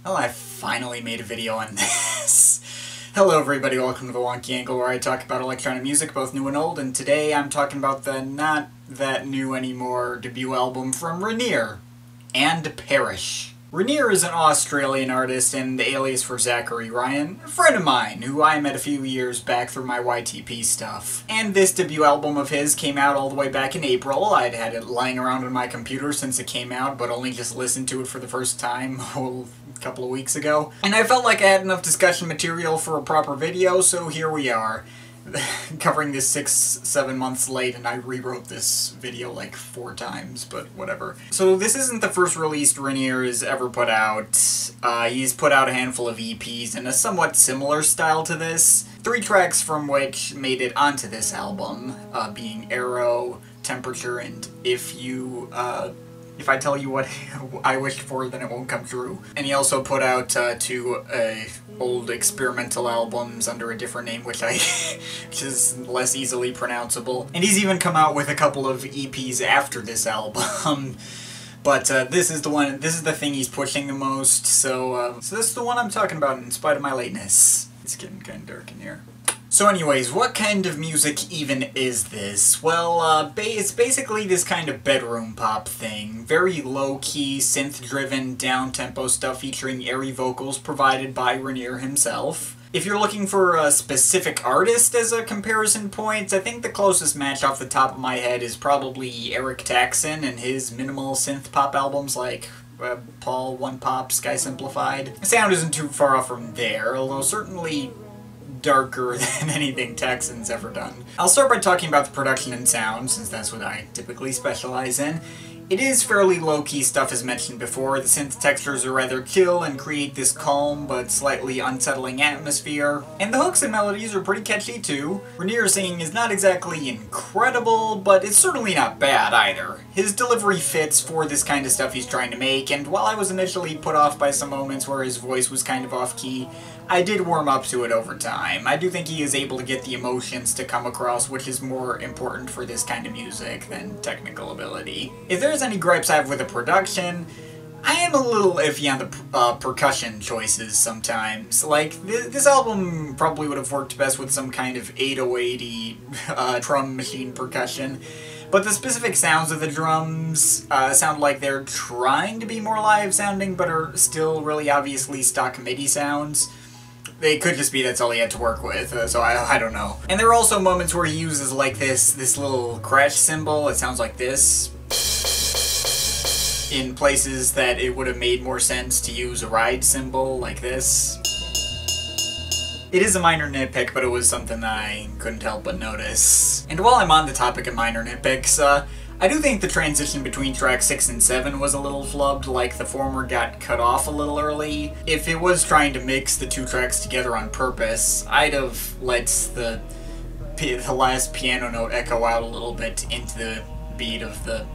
Well, I finally made a video on this. Hello everybody, welcome to the Wonky Angle, where I talk about electronic music, both new and old, and today I'm talking about the not that new anymore debut album from Renere, And Perish. Renere is an Australian artist and the alias for Zachary Ryan, a friend of mine who I met a few years back through my YTP stuff. And this debut album of his came out all the way back in April. I'd had it lying around on my computer since it came out, but only just listened to it for the first time a couple of weeks ago. And I felt like I had enough discussion material for a proper video, so here we are. Covering this 6-7 months late, and I rewrote this video like 4 times, but whatever. So this isn't the first release Renere has ever put out. He's put out a handful of EPs in a somewhat similar style to this, 3 tracks from which made it onto this album, being Aero, Temperature, and If I tell you what I wished for, then it won't come true. And he also put out 2 old experimental albums under a different name, which is less easily pronounceable. And he's even come out with a couple of EPs after this album. But this is the thing he's pushing the most, so this is the one I'm talking about in spite of my lateness. It's getting kind of dark in here. So anyways, what kind of music even is this? Well, it's basically this kind of bedroom pop thing. Very low-key, synth-driven, down-tempo stuff featuring airy vocals provided by Renere himself. If you're looking for a specific artist as a comparison point, I think the closest match off the top of my head is probably Eric Taxon and his minimal synth-pop albums like Paul, One Pop, Sky Simplified. The sound isn't too far off from there, although certainly darker than anything Taxon's ever done. I'll start by talking about the production and sound, since that's what I typically specialize in. It is fairly low-key stuff as mentioned before. The synth textures are rather chill and create this calm but slightly unsettling atmosphere. And the hooks and melodies are pretty catchy too. Renere's singing is not exactly incredible, but it's certainly not bad either. His delivery fits for this kind of stuff he's trying to make, and while I was initially put off by some moments where his voice was kind of off-key, I did warm up to it over time. I do think he is able to get the emotions to come across, which is more important for this kind of music than technical ability. If there's any gripes I have with the production, I am a little iffy on the percussion choices sometimes. Like, this album probably would have worked best with some kind of 808-y drum machine percussion, but the specific sounds of the drums sound like they're trying to be more live-sounding, but are still really obviously stock MIDI sounds. It could just be that's all he had to work with, so I don't know. And there are also moments where he uses like this little crash cymbal. It sounds like this, in places that it would have made more sense to use a ride cymbal like this. It is a minor nitpick, but it was something that I couldn't help but notice. And while I'm on the topic of minor nitpicks, I do think the transition between tracks 6 and 7 was a little flubbed, like the former got cut off a little early. If it was trying to mix the 2 tracks together on purpose, I'd have let the last piano note echo out a little bit into the beat of the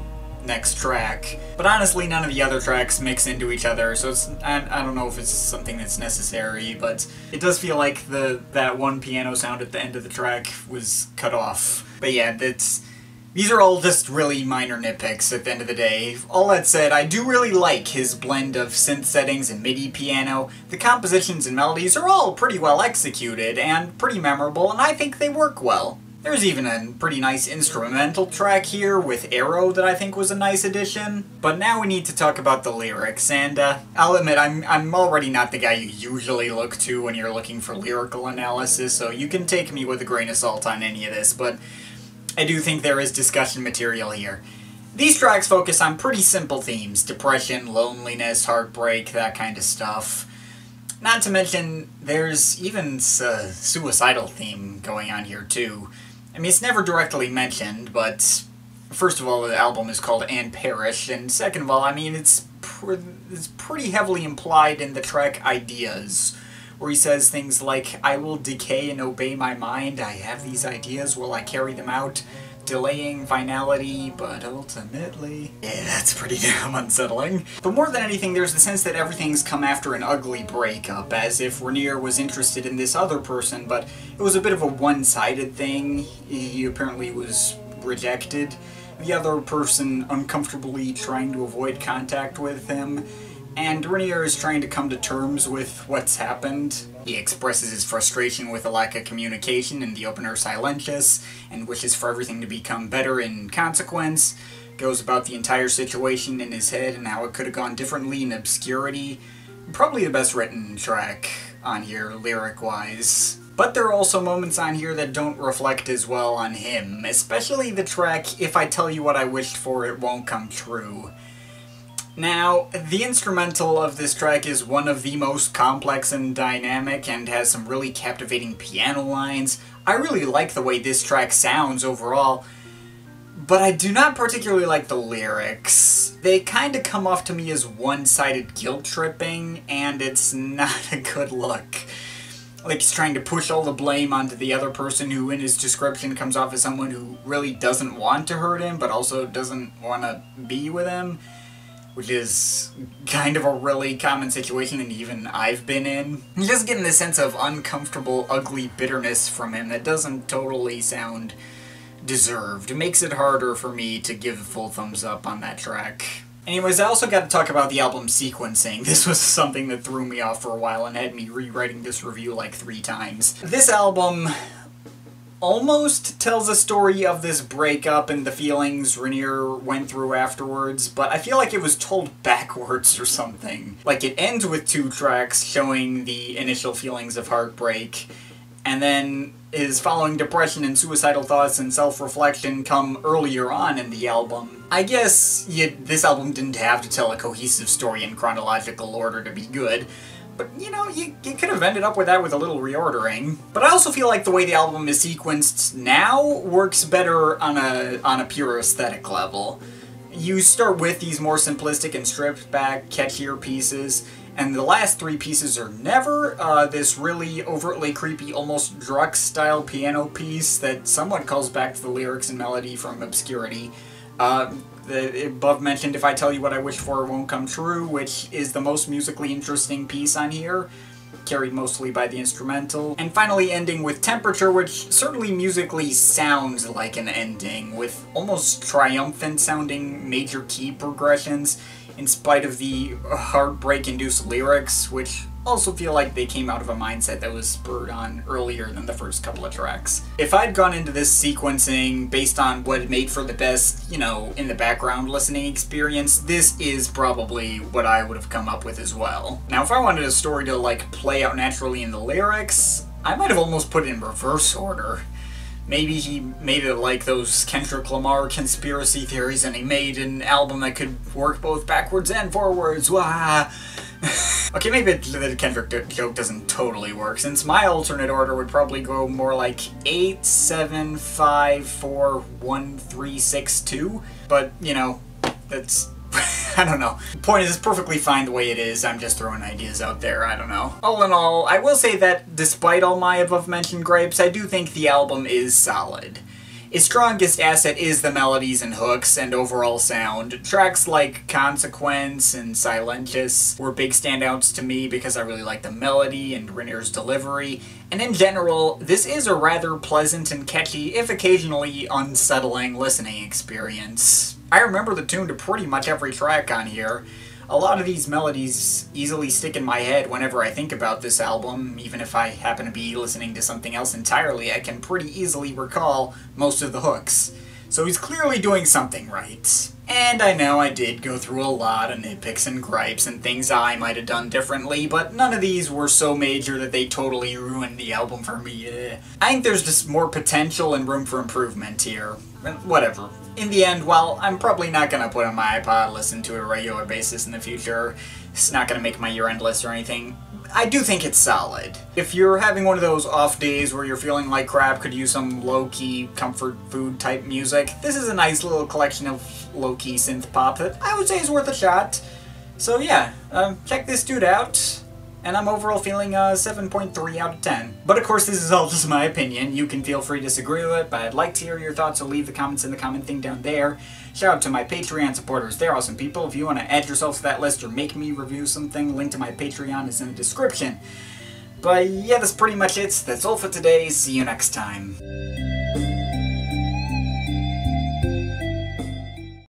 next track. But honestly, none of the other tracks mix into each other, so I don't know if it's something that's necessary, but it does feel like that one piano sound at the end of the track was cut off. But yeah, these are all just really minor nitpicks at the end of the day. All that said, I do really like his blend of synth settings and MIDI piano. The compositions and melodies are all pretty well executed and pretty memorable, and I think they work well. There's even a pretty nice instrumental track here with Aero that I think was a nice addition. But now we need to talk about the lyrics, and I'll admit I'm already not the guy you usually look to when you're looking for lyrical analysis, so you can take me with a grain of salt on any of this, but I do think there is discussion material here. These tracks focus on pretty simple themes: depression, loneliness, heartbreak, that kind of stuff. Not to mention, there's even a suicidal theme going on here too. I mean, it's never directly mentioned, but first of all, the album is called And Perish, and second of all, I mean, it's pretty heavily implied in the track Ideas, where he says things like, "I will decay and obey my mind, I have these ideas, will I carry them out, delaying finality, but ultimately..." Yeah, that's pretty damn unsettling. But more than anything, there's the sense that everything's come after an ugly breakup, as if Renere was interested in this other person, but it was a bit of a one-sided thing. He apparently was rejected. The other person uncomfortably trying to avoid contact with him. and Renere is trying to come to terms with what's happened. He expresses his frustration with the lack of communication in the opener Silentious, and wishes for everything to become better in consequence. Goes about the entire situation in his head and how it could have gone differently in Obscurity. Probably the best written track on here, lyric-wise. But there are also moments on here that don't reflect as well on him, especially the track, If I Tell You What I Wished For, It Won't Come True. Now, the instrumental of this track is one of the most complex and dynamic, and has some really captivating piano lines. I really like the way this track sounds overall, but I do not particularly like the lyrics. They kind of come off to me as one-sided guilt-tripping, and it's not a good look. Like he's trying to push all the blame onto the other person who in his description comes off as someone who really doesn't want to hurt him, but also doesn't want to be with him. Which is kind of a really common situation, and even I've been in. I'm just getting this sense of uncomfortable, ugly bitterness from him that doesn't totally sound deserved. It makes it harder for me to give a full thumbs up on that track. Anyways, I also got to talk about the album sequencing. This was something that threw me off for a while and had me rewriting this review like 3 times. This album almost tells a story of this breakup and the feelings Renere went through afterwards, but I feel like it was told backwards or something. Like, it ends with 2 tracks showing the initial feelings of heartbreak, and then his following depression and suicidal thoughts and self-reflection come earlier on in the album. I guess this album didn't have to tell a cohesive story in chronological order to be good, but, you know, you could have ended up with that with a little reordering. But I also feel like the way the album is sequenced now works better on a pure aesthetic level. You start with these more simplistic and stripped-back, catchier pieces, and the last 3 pieces are never this really overtly creepy, almost Druk-style piano piece that somewhat calls back to the lyrics and melody from Obscurity. The above-mentioned If I Tell You What I Wish For, It Won't Come True, which is the most musically interesting piece on here, carried mostly by the instrumental. And finally ending with Temperature, which certainly musically sounds like an ending, with almost triumphant-sounding major key progressions, in spite of the heartbreak-induced lyrics, which also feel like they came out of a mindset that was spurred on earlier than the first couple of tracks. If I'd gone into this sequencing based on what made for the best, you know, in the background listening experience, this is probably what I would have come up with as well. Now, if I wanted a story to, like, play out naturally in the lyrics, I might have almost put it in reverse order. Maybe he made it like those Kendrick Lamar conspiracy theories, and he made an album that could work both backwards and forwards. Wah! Okay, maybe the Kendrick joke doesn't totally work, since my alternate order would probably go more like 8, 7, 5, 4, 1, 3, 6, 2. But, you know, that's... I don't know. The point is, it's perfectly fine the way it is. I'm just throwing ideas out there. I don't know. All in all, I will say that despite all my above-mentioned gripes, I do think the album is solid. Its strongest asset is the melodies and hooks and overall sound. Tracks like Consequence and Silentious were big standouts to me because I really like the melody and Renere's delivery. And in general, this is a rather pleasant and catchy, if occasionally unsettling, listening experience. I remember the tune to pretty much every track on here. A lot of these melodies easily stick in my head whenever I think about this album. Even if I happen to be listening to something else entirely, I can pretty easily recall most of the hooks. So he's clearly doing something right. And I know I did go through a lot of nitpicks and gripes and things I might have done differently, but none of these were so major that they totally ruined the album for me. I think there's just more potential and room for improvement here. Whatever. In the end, while I'm probably not going to put on my iPod, listen to it on a regular basis in the future, it's not going to make my year-end list or anything, I do think it's solid. If you're having one of those off days where you're feeling like crap, could use some low-key comfort food type music, this is a nice little collection of low-key synth-pop that I would say is worth a shot. So yeah, check this dude out. And I'm overall feeling 7.3 out of 10. But of course, this is all just my opinion. You can feel free to disagree with it, but I'd like to hear your thoughts, so leave the comments in the comment thing down there. Shout out to my Patreon supporters. They're awesome people. If you want to add yourself to that list or make me review something, link to my Patreon is in the description. But yeah, that's pretty much it. That's all for today. See you next time.